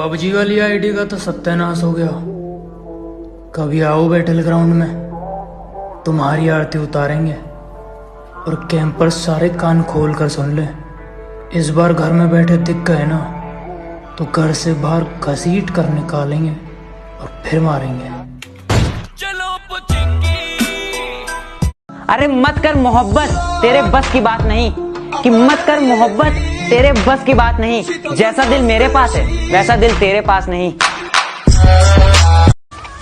PUBG वाली ID का तो सत्यानाश हो गया। कभी आओ बैटल ग्राउंड में, तुम्हारी आरती उतारेंगे और कैंपर्स सारे कान खोल कर सुन ले। इस बार घर में बैठे दिख गए ना तो घर से बाहर घसीट कर निकालेंगे और फिर मारेंगे। अरे मत कर मोहब्बत, तेरे बस की बात नहीं। कि मत कर मोहब्बत, तेरे बस की बात नहीं। जैसा दिल मेरे पास है वैसा दिल तेरे पास नहीं।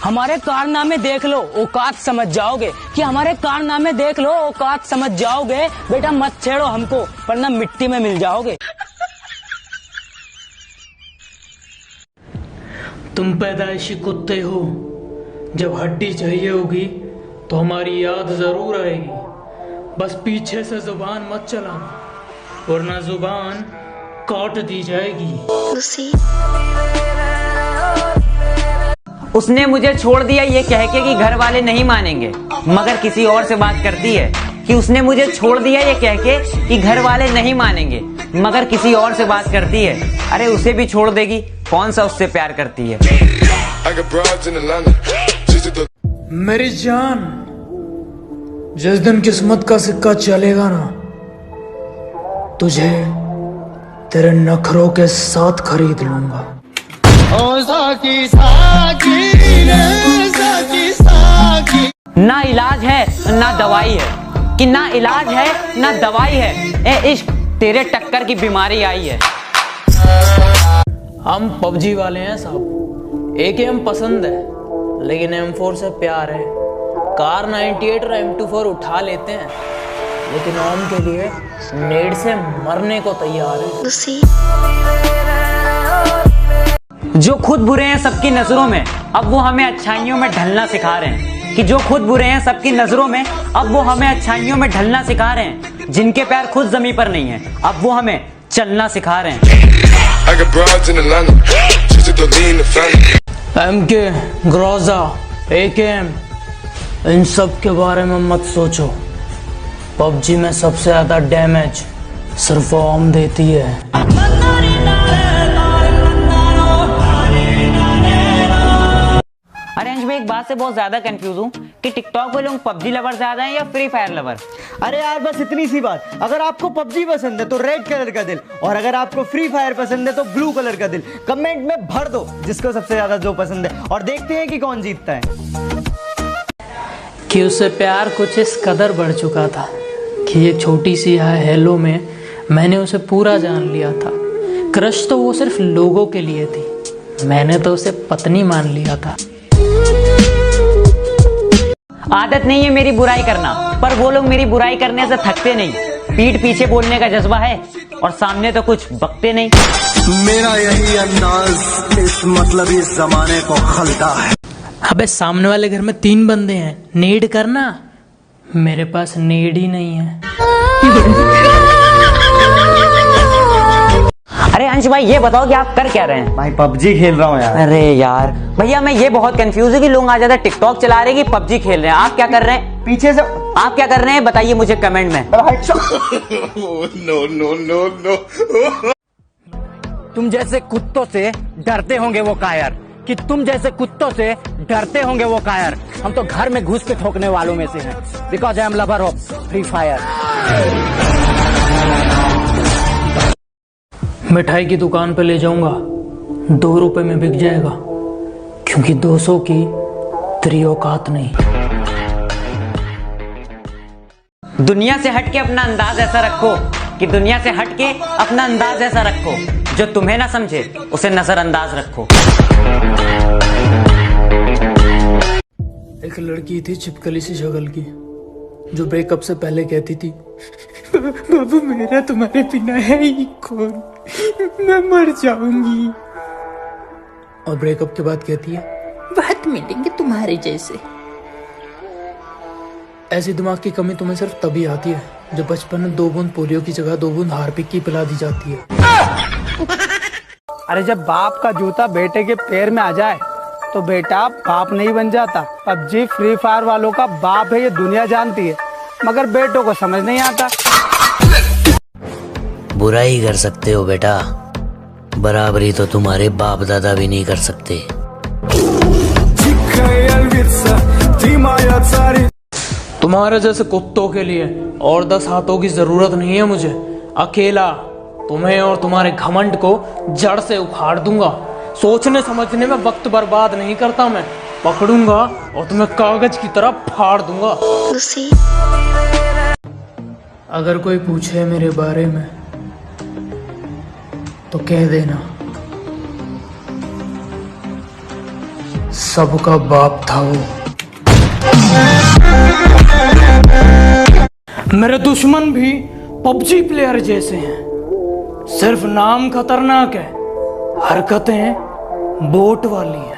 हमारे कारनामे देख लो औकात समझ जाओगे, कि हमारे कारनामे देख लो औकात समझ जाओगे। बेटा मत छेड़ो हमको वरना मिट्टी में मिल जाओगे। तुम पैदाइशी कुत्ते हो, जब हड्डी चाहिए होगी तो हमारी याद जरूर आएगी। बस पीछे से जुबान मत चलाना वरना जुबान काट दी जाएगी। उसने मुझे छोड़ दिया ये कह के कि घर वाले नहीं मानेंगे, मगर किसी और से बात करती है। कि उसने मुझे छोड़ दिया ये कह के कि घर वाले नहीं मानेंगे, मगर किसी और से बात करती है। अरे उसे भी छोड़ देगी, कौन सा उससे प्यार करती है। मेरी जान, जिस दिन किस्मत का सिक्का चलेगा ना, तुझे तेरे नखरों के साथ खरीद लूंगा। ना इलाज है ना दवाई है, कि ना इलाज है ना दवाई है। ए इश्क तेरे टक्कर की बीमारी आई है। हम पबजी वाले हैं साहब। AKM पसंद है लेकिन M4 से प्यार है। कार 98 और M24 उठा लेते हैं लेकिन ओम के लिए नेड से मरने को तैयार है। जो खुद बुरे हैं सबकी नजरों में, अब वो हमें अच्छाइयों में ढलना सिखा रहे हैं। कि जो खुद बुरे हैं सबकी नजरों में, अब वो हमें अच्छाइयों में ढलना सिखा रहे हैं। जिनके पैर खुद जमीन पर नहीं है, अब वो हमें चलना सिखा रहे हैं। MK, ग्रोजा, AKM, इन सब के बारे में मत सोचो। पबजी में सबसे ज्यादा डैमेज सिर्फ ओम देती है। अरे अंश भाई, एक बात से बहुत ज्यादा कंफ्यूज हूँ कि टिकटॉक पे लोग पबजी लवर ज्यादा हैं या फ्री फायर लवर। अरे यार बस इतनी सी बात, अगर आपको पबजी पसंद है तो रेड कलर का दिल, और अगर आपको फ्री फायर पसंद है तो ब्लू कलर का दिल कमेंट में भर दो, जिसको सबसे ज्यादा जो पसंद है, और देखते हैं कि कौन जीतता है। कि उससे प्यार कुछ इस कदर बढ़ चुका था कि एक छोटी सी हेलो में मैंने उसे पूरा जान लिया था। क्रश तो वो सिर्फ लोगों के लिए थी, मैंने तो उसे पत्नी मान लिया था। आदत नहीं है मेरी बुराई करना, पर वो लोग मेरी बुराई करने से थकते नहीं। पीठ पीछे बोलने का जज्बा है और सामने तो कुछ बकते नहीं। मेरा यही अंदाज इस मतलब इस जमाने को खलता है। अबे सामने वाले घर में 3 बंदे हैं, नेड करना। मेरे पास नेड ही नहीं है। अरे अंश भाई, ये बताओ कि आप कर क्या रहे हैं। भाई पबजी खेल रहा हूँ यार। अरे यार भैया, मैं ये बहुत कंफ्यूज है कि लोग आ जाते टिकटॉक चला रहे हैं कि पबजी खेल रहे हैं। आप क्या कर रहे हैं पीछे से? आप क्या कर रहे हैं बताइए मुझे कमेंट में। No no no no. तुम जैसे कुत्तों से डरते होंगे वो कायर, कि तुम जैसे कुत्तों से डरते होंगे वो कायर। हम तो घर में घुस के ठोकने वालों में से हैं, because I am lover of free fire. मिठाई की दुकान पे ले जाऊंगा, 2 रुपए में बिक जाएगा, क्योंकि 200 की तेरी औकात नहीं। दुनिया से हटके अपना अंदाज ऐसा रखो, कि दुनिया से हटके अपना अंदाज ऐसा रखो, जो तुम्हें ना समझे उसे नजरअंदाज रखो। एक लड़की थी छिपकली सी शक्ल की, जो ब्रेकअप से पहले कहती थी, बाबू मेरा तुम्हारे बिना है ही कौन, मैं मर जाऊंगी। और ब्रेकअप के बाद कहती है, बहुत मिलेंगे तुम्हारे जैसे। ऐसी दिमाग की कमी तुम्हें सिर्फ तभी आती है जब बचपन में 2 बूंद पोलियो की जगह 2 बूंद हार्पिक की पिला दी जाती है। अरे जब बाप का जूता बेटे के पैर में आ जाए तो बेटा बाप नहीं बन जाता। पबजी फ्री फायर वालों का बाप है, ये दुनिया जानती है, मगर बेटों को समझ नहीं आता। बुरा ही कर सकते हो बेटा, बराबरी तो तुम्हारे बाप दादा भी नहीं कर सकते। तुम्हारे जैसे कुत्तों के लिए और 10 हाथों की जरूरत नहीं है मुझे। अकेला तुम्हें और तुम्हारे घमंड को जड़ से उखाड़ दूंगा। सोचने समझने में वक्त बर्बाद नहीं करता मैं। पकड़ूंगा और तुम्हें कागज की तरह फाड़ दूंगा। अगर कोई पूछे मेरे बारे में तो कह देना सबका बाप था वो। मेरे दुश्मन भी पबजी प्लेयर जैसे हैं, सिर्फ नाम खतरनाक है, हरकतें बोट वाली हैं।